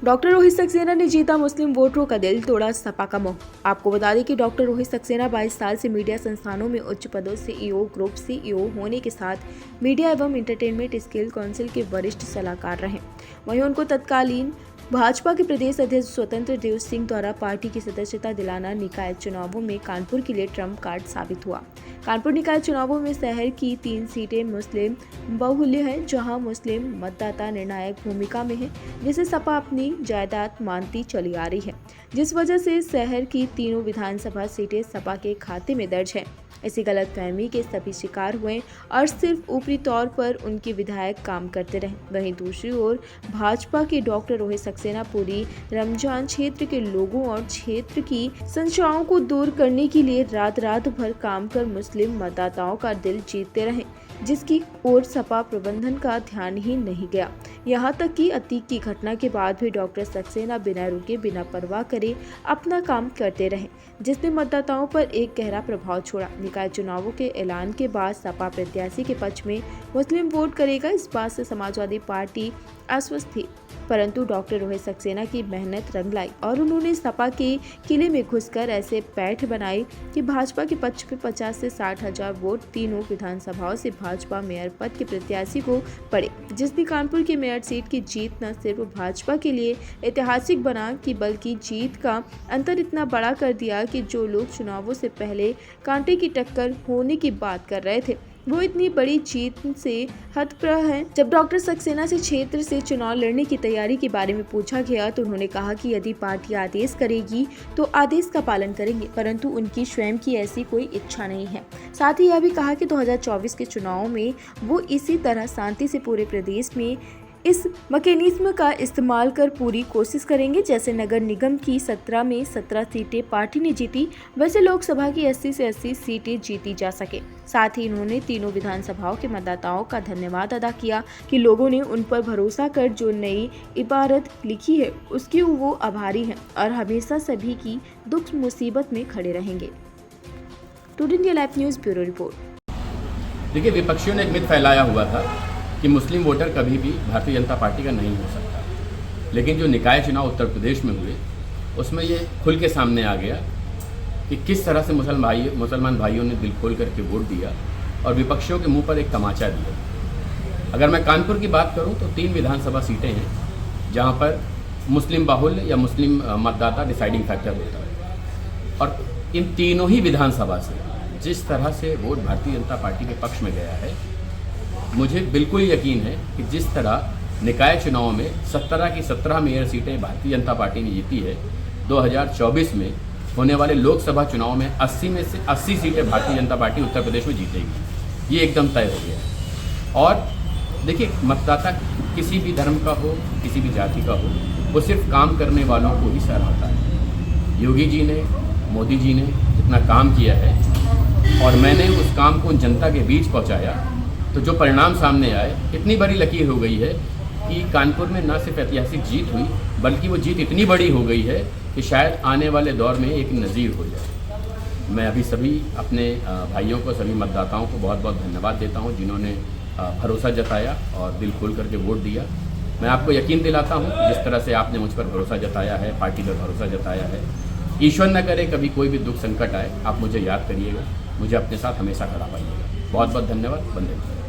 Doctor Rohit Saxena ने जीता मुस्लिम वोटरों का दिल, तोड़ा सपा का मोह। आपको बता दें कि डॉक्टर रोहित सक्सेना 22 साल से मीडिया संस्थानों में उच्च पदों सीईओ, ग्रुप सीईओ होने के साथ मीडिया एवं इंटरटेनमेंट स्किल काउंसिल के वरिष्ठ सलाहकार रहे। वहीं उनको तत्कालीन भाजपा के प्रदेश अध्यक्ष स्वतंत्र देव सिंह द्वारा पार्टी की सदस्यता दिलाना निकाय चुनावों में कानपुर के लिए ट्रम्प कार्ड साबित हुआ। कानपुर निकाय चुनावों में शहर की 3 सीटें मुस्लिम बहुल्य हैं, जहां मुस्लिम मतदाता निर्णायक भूमिका में है, जिसे सपा अपनी जायदाद मानती चली आ रही है, जिस वजह से शहर की तीनों विधानसभा सीटें सपा के खाते में दर्ज हैं। इसी गलतफहमी के सभी शिकार हुए और सिर्फ ऊपरी तौर पर उनके विधायक काम करते रहे। वहीं दूसरी ओर भाजपा के डॉक्टर रोहित सक्सेना पूरी रमजान क्षेत्र के लोगों और क्षेत्र की संशयों को दूर करने के लिए रात भर काम कर मुस्लिम मतदाताओं का दिल जीतते रहे, जिसकी ओर सपा प्रबंधन का ध्यान ही नहीं गया। यहाँ तक कि अतीक की घटना के बाद भी डॉक्टर सक्सेना बिना रुके बिना परवाह करे अपना काम करते रहे, जिसने मतदाताओं पर एक गहरा प्रभाव छोड़ा। निकाय चुनावों के ऐलान के बाद सपा प्रत्याशी के पक्ष में मुस्लिम वोट करेगा, इस बात से समाजवादी पार्टी आश्वस्त थी, परंतु डॉक्टर रोहित सक्सेना की मेहनत रंग लाई और उन्होंने सपा के किले में घुसकर ऐसे पैठ बनाई कि भाजपा के पक्ष में 50 से 60 हजार वोट तीनों विधानसभाओं से भाजपा मेयर पद के प्रत्याशी को पड़े, जिसने कानपुर की मेयर सीट की जीत न सिर्फ भाजपा के लिए ऐतिहासिक बना कि बल्कि जीत का अंतर इतना बड़ा कर दिया कि जो लोग चुनावों से पहले कांटे की टक्कर होने की बात कर रहे थे, वो इतनी बड़ी जीत से हतप्रभ हैं। जब डॉक्टर सक्सेना से क्षेत्र से चुनाव लड़ने की तैयारी के बारे में पूछा गया तो उन्होंने कहा कि यदि पार्टी आदेश करेगी तो आदेश का पालन करेंगे, परंतु उनकी स्वयं की ऐसी कोई इच्छा नहीं है। साथ ही यह भी कहा कि 2024 के चुनाव में वो इसी तरह शांति से पूरे प्रदेश में इस मैकेनिज्म का इस्तेमाल कर पूरी कोशिश करेंगे। जैसे नगर निगम की 17 में 17 सीटें पार्टी ने जीती, वैसे लोकसभा की 80 से 80 सीटें जीती जा सके। साथ ही उन्होंने तीनों विधानसभाओं के मतदाताओं का धन्यवाद अदा किया कि लोगों ने उन पर भरोसा कर जो नई इबारत लिखी है उसकी वो आभारी हैं और हमेशा सभी की दुख मुसीबत में खड़े रहेंगे। Today India live news bureau report. देखिए, विपक्षियों ने एक मिथ फैलाया हुआ था कि मुस्लिम वोटर कभी भी भारतीय जनता पार्टी का नहीं हो सकता, लेकिन जो निकाय चुनाव उत्तर प्रदेश में हुए उसमें ये खुल के सामने आ गया कि किस तरह से मुसलमान भाइयों ने दिल खोल करके वोट दिया और विपक्षियों के मुंह पर एक तमाचा दिया। अगर मैं कानपुर की बात करूं तो 3 विधानसभा सीटें हैं जहां पर मुस्लिम बाहुल्य या मुस्लिम मतदाता डिसाइडिंग फैक्टर होता है, और इन तीनों ही विधानसभा से जिस तरह से वोट भारतीय जनता पार्टी के पक्ष में गया है, मुझे बिल्कुल यकीन है कि जिस तरह निकाय चुनाव में 17 की 17 मेयर सीटें भारतीय जनता पार्टी ने जीती है, 2024 में होने वाले लोकसभा चुनाव में 80 में से 80 सीटें भारतीय जनता पार्टी उत्तर प्रदेश में जीतेगी। ये एकदम तय हो गया है। और देखिए, मतदाता किसी भी धर्म का हो, किसी भी जाति का हो, वो सिर्फ काम करने वालों को ही सराहता है। योगी जी ने, मोदी जी ने जितना काम किया है और मैंने उस काम को जनता के बीच पहुँचाया, तो जो परिणाम सामने आए, इतनी बड़ी लकीर हो गई है कि कानपुर में न सिर्फ ऐतिहासिक जीत हुई, बल्कि वो जीत इतनी बड़ी हो गई है कि शायद आने वाले दौर में एक नज़ीर हो जाए। मैं अभी सभी अपने भाइयों को, सभी मतदाताओं को बहुत बहुत धन्यवाद देता हूं जिन्होंने भरोसा जताया और दिल खोल करके वोट दिया। मैं आपको यकीन दिलाता हूं, जिस तरह से आपने मुझ पर भरोसा जताया है, पार्टी पर भरोसा जताया है, ईश्वर न करे कभी कोई भी दुख संकट आए, आप मुझे याद करिएगा, मुझे अपने साथ हमेशा खड़ा पाइएगा। बहुत बहुत धन्यवाद। वंदे मातरम।